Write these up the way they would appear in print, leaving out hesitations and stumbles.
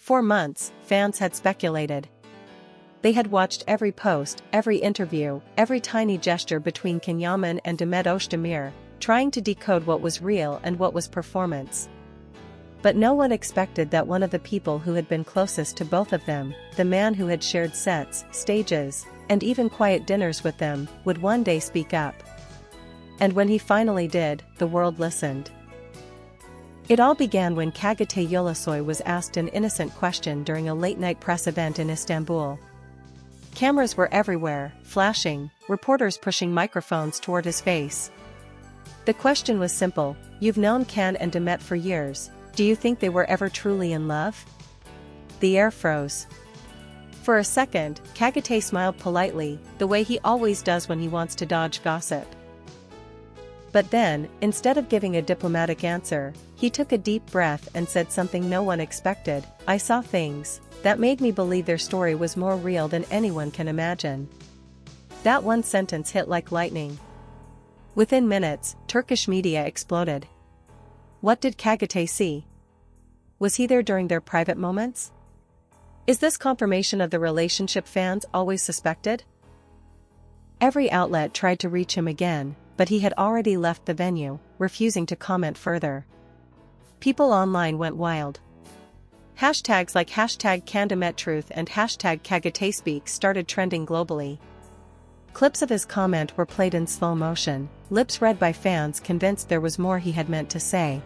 For months, fans had speculated. They had watched every post, every interview, every tiny gesture between Yaman and Demet Özdemir, trying to decode what was real and what was performance. But no one expected that one of the people who had been closest to both of them, the man who had shared sets, stages, and even quiet dinners with them, would one day speak up. And when he finally did, the world listened. It all began when Çağatay Ulusoy was asked an innocent question during a late-night press event in Istanbul. Cameras were everywhere, flashing, reporters pushing microphones toward his face. The question was simple: "You've known Can and Demet for years, do you think they were ever truly in love?" The air froze. For a second, Çağatay smiled politely, the way he always does when he wants to dodge gossip. But then, instead of giving a diplomatic answer, he took a deep breath and said something no one expected: "I saw things that made me believe their story was more real than anyone can imagine." That one sentence hit like lightning. Within minutes, Turkish media exploded. What did Çağatay see? Was he there during their private moments? Is this confirmation of the relationship fans always suspected? Every outlet tried to reach him again, but he had already left the venue, refusing to comment further. People online went wild. Hashtags like #CanDemetTruth and #CağataySpeaks started trending globally. Clips of his comment were played in slow motion, lips read by fans convinced there was more he had meant to say.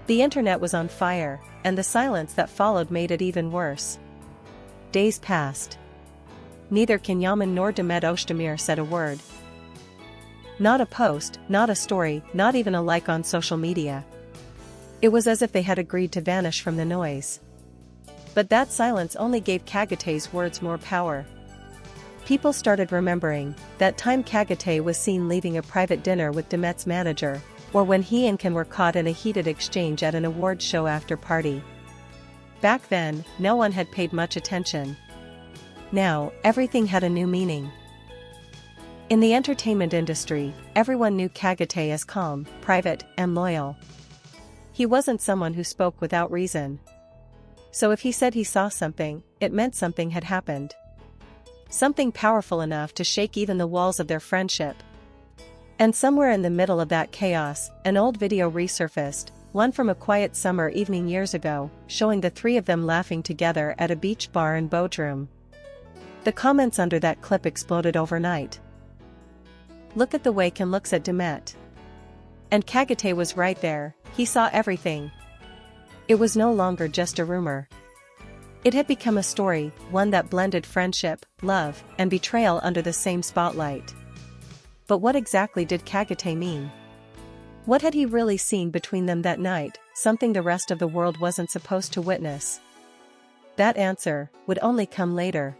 The internet was on fire, and the silence that followed made it even worse. Days passed. Neither Yaman nor Demet Özdemir said a word. Not a post, not a story, not even a like on social media. It was as if they had agreed to vanish from the noise. But that silence only gave Çağatay's words more power. People started remembering that time Çağatay was seen leaving a private dinner with Demet's manager, or when he and Can were caught in a heated exchange at an awards show after party. Back then, no one had paid much attention. Now, everything had a new meaning. In the entertainment industry, everyone knew Çağatay as calm, private, and loyal. He wasn't someone who spoke without reason. So if he said he saw something, it meant something had happened. Something powerful enough to shake even the walls of their friendship. And somewhere in the middle of that chaos, an old video resurfaced, one from a quiet summer evening years ago, showing the three of them laughing together at a beach bar in Bodrum. The comments under that clip exploded overnight. "Look at the way Can looks at Demet." And Çağatay was right there, he saw everything. It was no longer just a rumor. It had become a story, one that blended friendship, love, and betrayal under the same spotlight. But what exactly did Çağatay mean? What had he really seen between them that night, something the rest of the world wasn't supposed to witness? That answer would only come later.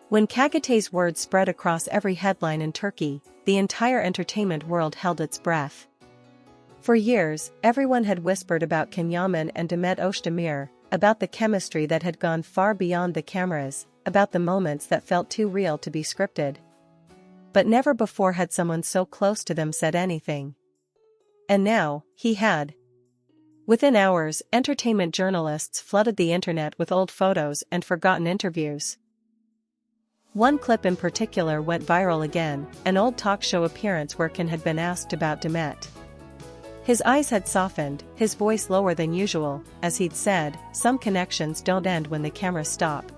When Çağatay's words spread across every headline in Turkey, the entire entertainment world held its breath. For years, everyone had whispered about Can Yaman and Demet Özdemir, about the chemistry that had gone far beyond the cameras, about the moments that felt too real to be scripted. But never before had someone so close to them said anything. And now, he had. Within hours, entertainment journalists flooded the internet with old photos and forgotten interviews. One clip in particular went viral again, an old talk show appearance where Can had been asked about Demet. His eyes had softened, his voice lower than usual, as he'd said, "Some connections don't end when the cameras stop.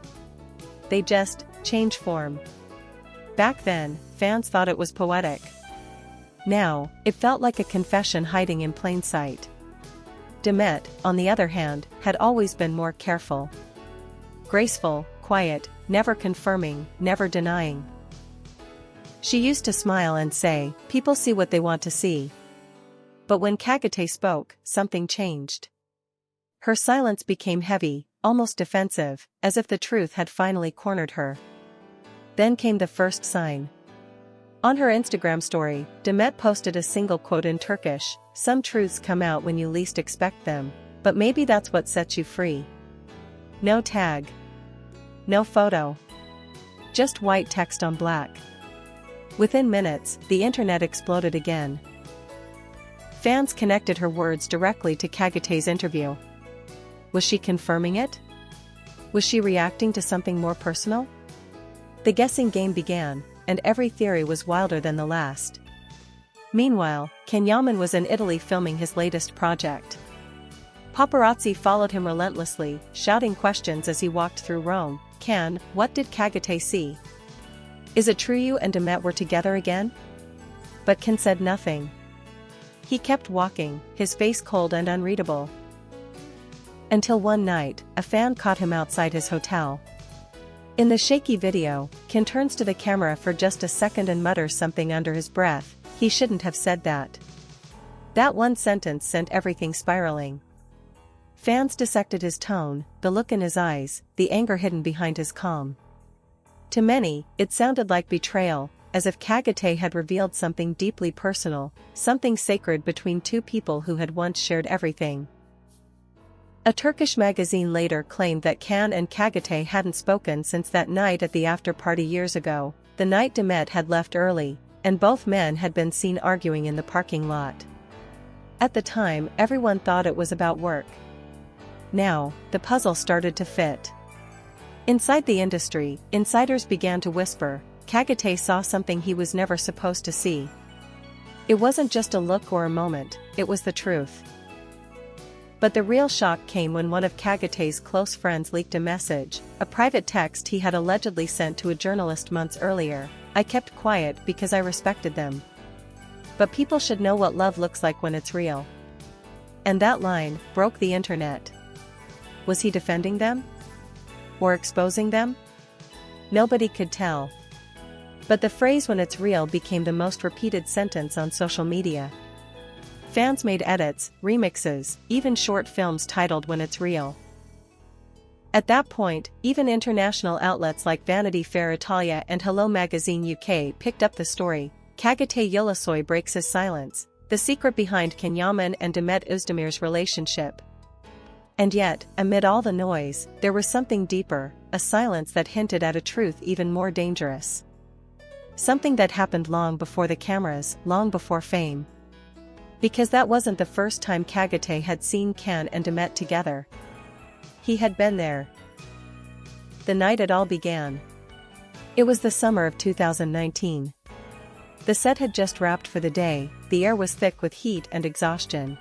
They just change form." Back then, fans thought it was poetic. Now, it felt like a confession hiding in plain sight. Demet, on the other hand, had always been more careful. Graceful, quiet, never confirming, never denying. She used to smile and say, "People see what they want to see." But when Çağatay spoke, something changed. Her silence became heavy, almost defensive, as if the truth had finally cornered her. Then came the first sign. On her Instagram story, Demet posted a single quote in Turkish: "Some truths come out when you least expect them, but maybe that's what sets you free." No tag. No photo. Just white text on black. Within minutes, the internet exploded again. Fans connected her words directly to Çağatay's interview. Was she confirming it? Was she reacting to something more personal? The guessing game began, and every theory was wilder than the last. Meanwhile, Kenyaman was in Italy filming his latest project. Paparazzi followed him relentlessly, shouting questions as he walked through Rome. Can, what did Çağatay see? Is it true you and Demet were together again? But Ken said nothing. He kept walking, his face cold and unreadable. Until one night, a fan caught him outside his hotel. In the shaky video, Ken turns to the camera for just a second and mutters something under his breath. He shouldn't have said that. That one sentence sent everything spiraling. Fans dissected his tone, the look in his eyes, the anger hidden behind his calm. To many, it sounded like betrayal, as if Çağatay had revealed something deeply personal, something sacred between two people who had once shared everything. A Turkish magazine later claimed that Can and Çağatay hadn't spoken since that night at the after-party years ago, the night Demet had left early, and both men had been seen arguing in the parking lot. At the time, everyone thought it was about work. Now, the puzzle started to fit. Inside the industry, insiders began to whisper, Çağatay saw something he was never supposed to see. It wasn't just a look or a moment, it was the truth. But the real shock came when one of Çağatay's close friends leaked a message, a private text he had allegedly sent to a journalist months earlier. I kept quiet because I respected them. But people should know what love looks like when it's real. And that line broke the internet. Was he defending them? Or exposing them? Nobody could tell. But the phrase "when it's real" became the most repeated sentence on social media. Fans made edits, remixes, even short films titled "When It's Real." At that point, even international outlets like Vanity Fair Italia and Hello Magazine UK picked up the story. Çağatay Ulusoy breaks his silence, the secret behind Kenyaman and Demet Özdemir's relationship. And yet, amid all the noise, there was something deeper, a silence that hinted at a truth even more dangerous. Something that happened long before the cameras, long before fame. Because that wasn't the first time Çağatay had seen Can and Demet together. He had been there. The night it all began. It was the summer of 2019. The set had just wrapped for the day, the air was thick with heat and exhaustion.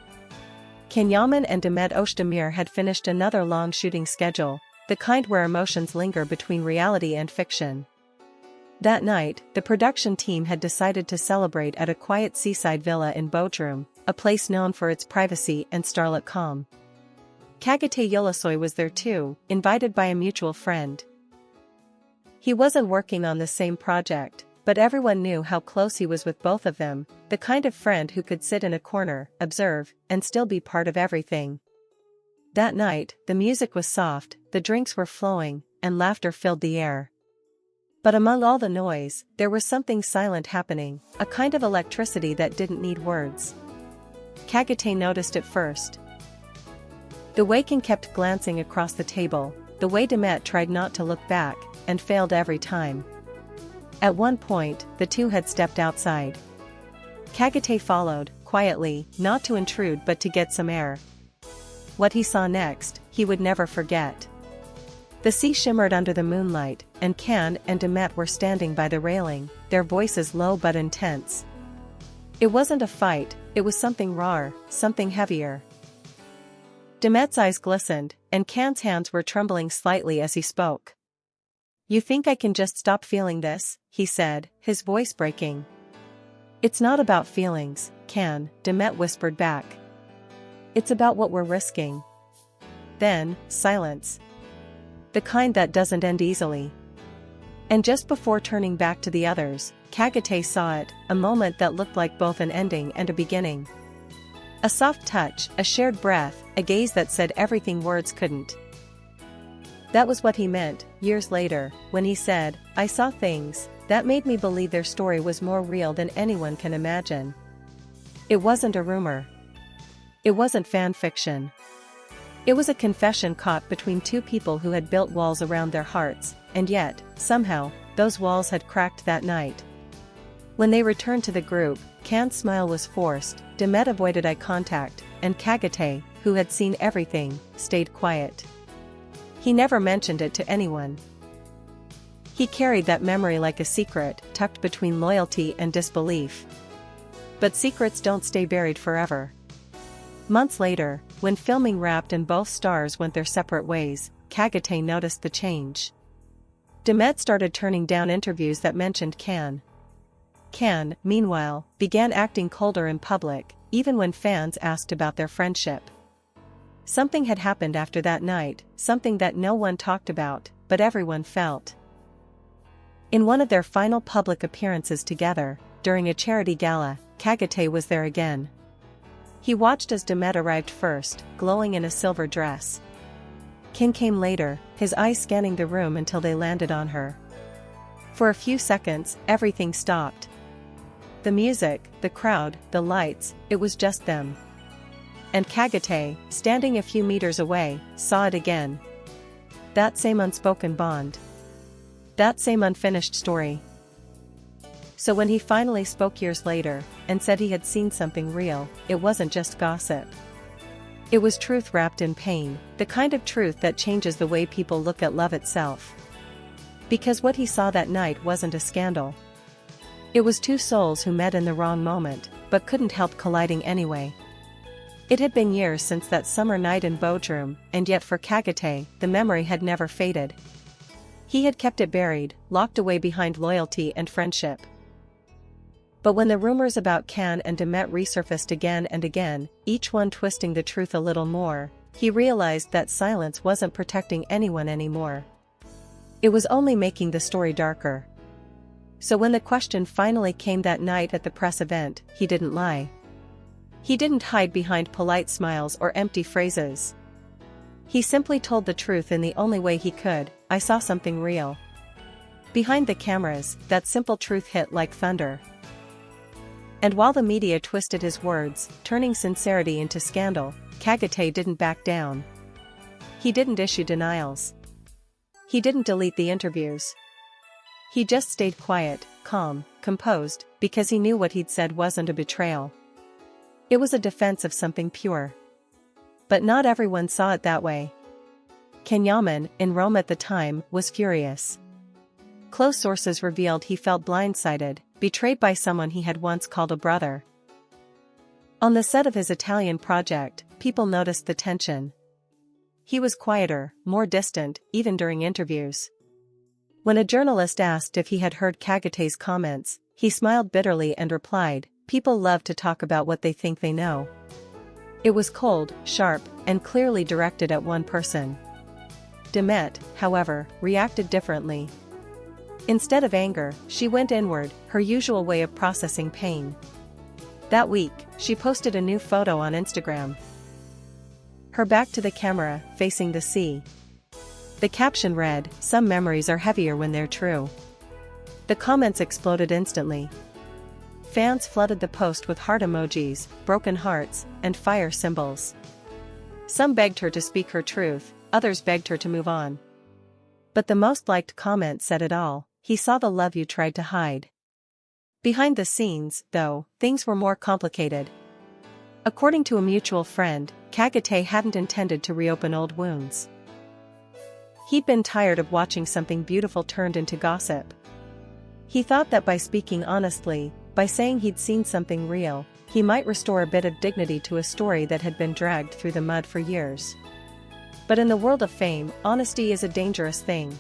Kenyaman and Demet Özdemir had finished another long shooting schedule, the kind where emotions linger between reality and fiction. That night, the production team had decided to celebrate at a quiet seaside villa in Bodrum, a place known for its privacy and starlit calm. Çağatay Ulusoy was there too, invited by a mutual friend. He wasn't working on the same project, but everyone knew how close he was with both of them, the kind of friend who could sit in a corner, observe, and still be part of everything. That night, the music was soft, the drinks were flowing, and laughter filled the air. But among all the noise, there was something silent happening, a kind of electricity that didn't need words. Çağatay noticed it first. The way Can kept glancing across the table, the way Demet tried not to look back, and failed every time. At one point, the two had stepped outside. Çağatay followed, quietly, not to intrude but to get some air. What he saw next, he would never forget. The sea shimmered under the moonlight, and Can and Demet were standing by the railing, their voices low but intense. It wasn't a fight, it was something rawer, something heavier. Demet's eyes glistened, and Can's hands were trembling slightly as he spoke. "You think I can just stop feeling this?" he said, his voice breaking. "It's not about feelings, Can," Demet whispered back. "It's about what we're risking." Then, silence. The kind that doesn't end easily. And just before turning back to the others, Çağatay saw it, a moment that looked like both an ending and a beginning. A soft touch, a shared breath, a gaze that said everything words couldn't. That was what he meant, years later, when he said, "I saw things that made me believe their story was more real than anyone can imagine." It wasn't a rumor. It wasn't fan fiction. It was a confession caught between two people who had built walls around their hearts, and yet, somehow, those walls had cracked that night. When they returned to the group, Can's smile was forced, Demet avoided eye contact, and Çağatay, who had seen everything, stayed quiet. He never mentioned it to anyone. He carried that memory like a secret, tucked between loyalty and disbelief. But secrets don't stay buried forever. Months later, when filming wrapped and both stars went their separate ways, Çağatay noticed the change. Demet started turning down interviews that mentioned Can. Can, meanwhile, began acting colder in public, even when fans asked about their friendship. Something had happened after that night, something that no one talked about, but everyone felt. In one of their final public appearances together, during a charity gala, Çağatay was there again. He watched as Demet arrived first, glowing in a silver dress. Can came later, his eyes scanning the room until they landed on her. For a few seconds, everything stopped. The music, the crowd, the lights, it was just them. And Çağatay, standing a few meters away, saw it again. That same unspoken bond. That same unfinished story. So when he finally spoke years later, and said he had seen something real, it wasn't just gossip. It was truth wrapped in pain, the kind of truth that changes the way people look at love itself. Because what he saw that night wasn't a scandal. It was two souls who met in the wrong moment, but couldn't help colliding anyway. It had been years since that summer night in Bodrum, and yet for Çağatay, the memory had never faded. He had kept it buried, locked away behind loyalty and friendship. But when the rumors about Can and Demet resurfaced again and again, each one twisting the truth a little more, he realized that silence wasn't protecting anyone anymore. It was only making the story darker. So when the question finally came that night at the press event, he didn't lie. He didn't hide behind polite smiles or empty phrases. He simply told the truth in the only way he could: I saw something real. Behind the cameras, that simple truth hit like thunder. And while the media twisted his words, turning sincerity into scandal, Çağatay didn't back down. He didn't issue denials. He didn't delete the interviews. He just stayed quiet, calm, composed, because he knew what he'd said wasn't a betrayal. It was a defense of something pure. But not everyone saw it that way. Kenyaman, in Rome at the time, was furious. Close sources revealed he felt blindsided, betrayed by someone he had once called a brother. On the set of his Italian project, people noticed the tension. He was quieter, more distant, even during interviews. When a journalist asked if he had heard Çağatay's comments, he smiled bitterly and replied, "People love to talk about what they think they know." It was cold, sharp, and clearly directed at one person. Demet, however, reacted differently. Instead of anger, she went inward, her usual way of processing pain. That week, she posted a new photo on Instagram. Her back to the camera, facing the sea. The caption read, "Some memories are heavier when they're true." The comments exploded instantly. Fans flooded the post with heart emojis, broken hearts, and fire symbols. Some begged her to speak her truth, others begged her to move on. But the most liked comment said it all: "He saw the love you tried to hide." Behind the scenes, though, things were more complicated. According to a mutual friend, Çağatay hadn't intended to reopen old wounds. He'd been tired of watching something beautiful turned into gossip. He thought that by speaking honestly, by saying he'd seen something real, he might restore a bit of dignity to a story that had been dragged through the mud for years. But in the world of fame, honesty is a dangerous thing.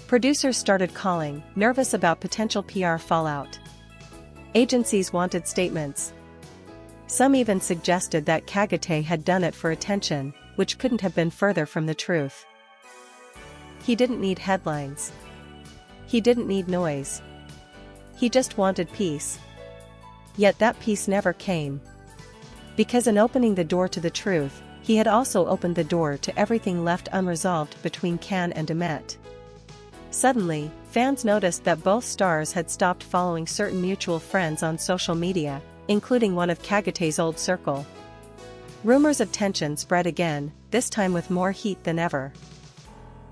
Producers started calling, nervous about potential PR fallout. Agencies wanted statements. Some even suggested that Çağatay had done it for attention, which couldn't have been further from the truth. He didn't need headlines. He didn't need noise. He just wanted peace. Yet that peace never came. Because in opening the door to the truth, he had also opened the door to everything left unresolved between Can and Demet. Suddenly, fans noticed that both stars had stopped following certain mutual friends on social media, including one of Çağatay's old circle. Rumors of tension spread again, this time with more heat than ever.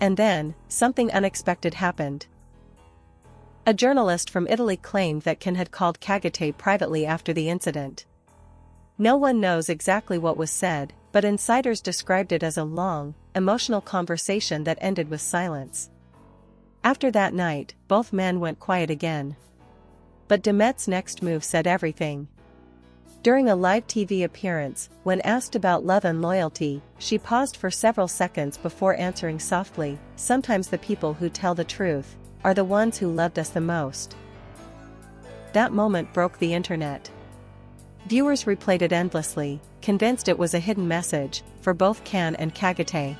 And then, something unexpected happened. A journalist from Italy claimed that Can had called Çağatay privately after the incident. No one knows exactly what was said, but insiders described it as a long, emotional conversation that ended with silence. After that night, both men went quiet again. But Demet's next move said everything. During a live TV appearance, when asked about love and loyalty, she paused for several seconds before answering softly, "Sometimes the people who tell the truth are the ones who loved us the most." That moment broke the internet. Viewers replayed it endlessly, convinced it was a hidden message for both Can and Çağatay.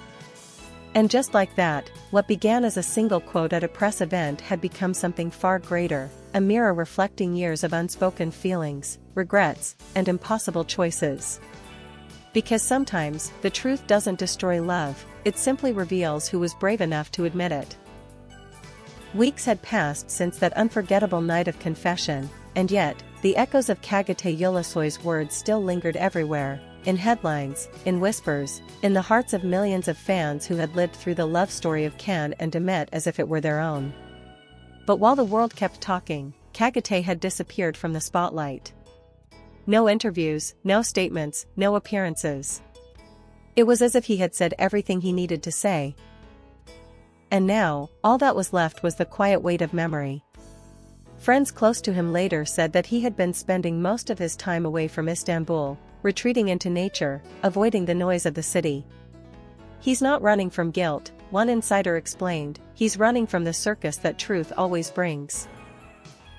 And just like that, what began as a single quote at a press event had become something far greater, a mirror reflecting years of unspoken feelings, regrets, and impossible choices. Because sometimes, the truth doesn't destroy love, it simply reveals who was brave enough to admit it. Weeks had passed since that unforgettable night of confession, and yet, the echoes of Çağatay Ulusoy's words still lingered everywhere, in headlines, in whispers, in the hearts of millions of fans who had lived through the love story of Can and Demet as if it were their own. But while the world kept talking, Çağatay had disappeared from the spotlight. No interviews, no statements, no appearances. It was as if he had said everything he needed to say. And now, all that was left was the quiet weight of memory. Friends close to him later said that he had been spending most of his time away from Istanbul, retreating into nature, avoiding the noise of the city. "He's not running from guilt," one insider explained, "he's running from the circus that truth always brings."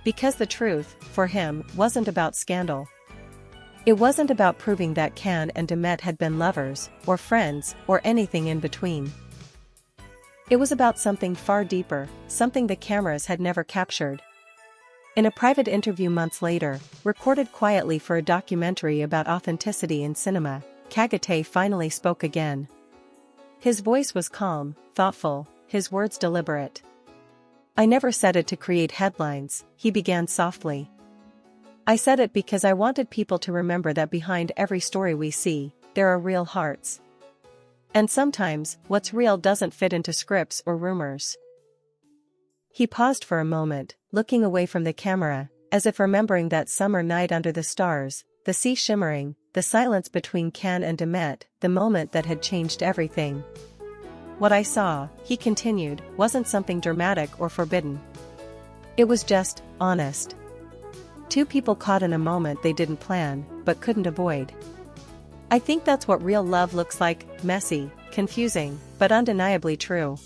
Because the truth, for him, wasn't about scandal. It wasn't about proving that Can and Demet had been lovers, or friends, or anything in between. It was about something far deeper, something the cameras had never captured. In a private interview months later, recorded quietly for a documentary about authenticity in cinema, Çağatay finally spoke again. His voice was calm, thoughtful, his words deliberate. "I never said it to create headlines," he began softly. "I said it because I wanted people to remember that behind every story we see, there are real hearts. And sometimes, what's real doesn't fit into scripts or rumors." He paused for a moment, looking away from the camera, as if remembering that summer night under the stars, the sea shimmering, the silence between Can and Demet, the moment that had changed everything. "What I saw," he continued, "wasn't something dramatic or forbidden. It was just honest. Two people caught in a moment they didn't plan, but couldn't avoid. I think that's what real love looks like, messy, confusing, but undeniably true."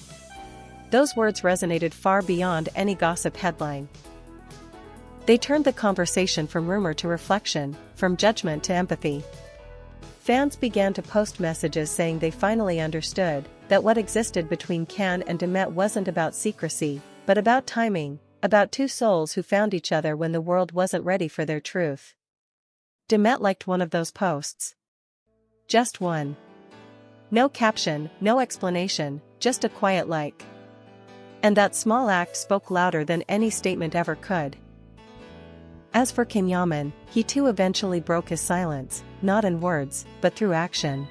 Those words resonated far beyond any gossip headline. They turned the conversation from rumor to reflection, from judgment to empathy. Fans began to post messages saying they finally understood that what existed between Can and Demet wasn't about secrecy, but about timing, about two souls who found each other when the world wasn't ready for their truth. Demet liked one of those posts. Just one. No caption, no explanation, just a quiet like. And that small act spoke louder than any statement ever could. As for Kenyaman, he too eventually broke his silence, not in words, but through action.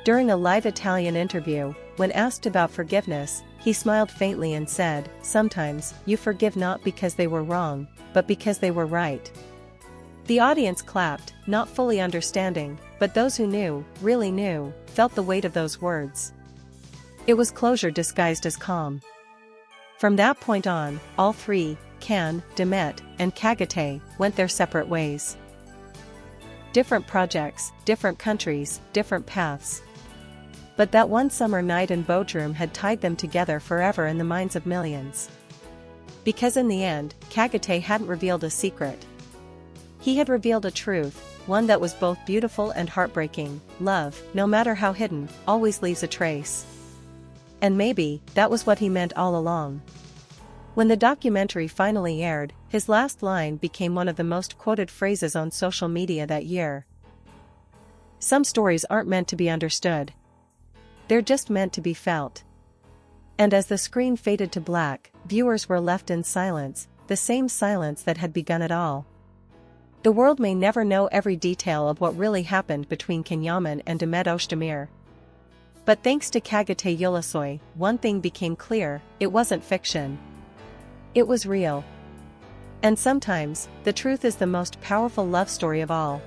During a live Italian interview, when asked about forgiveness, he smiled faintly and said, "Sometimes, you forgive not because they were wrong, but because they were right." The audience clapped, not fully understanding, but those who knew, really knew, felt the weight of those words. It was closure disguised as calm. From that point on, all three, Can, Demet, and Çağatay, went their separate ways. Different projects, different countries, different paths. But that one summer night in Bodrum had tied them together forever in the minds of millions. Because in the end, Çağatay hadn't revealed a secret. He had revealed a truth, one that was both beautiful and heartbreaking. Love, no matter how hidden, always leaves a trace. And maybe, that was what he meant all along. When the documentary finally aired, his last line became one of the most quoted phrases on social media that year. "Some stories aren't meant to be understood. They're just meant to be felt." And as the screen faded to black, viewers were left in silence, the same silence that had begun it all. The world may never know every detail of what really happened between Kenyaman and Demet Özdemir. But thanks to Çağatay Ulusoy, one thing became clear: it wasn't fiction. It was real. And sometimes, the truth is the most powerful love story of all.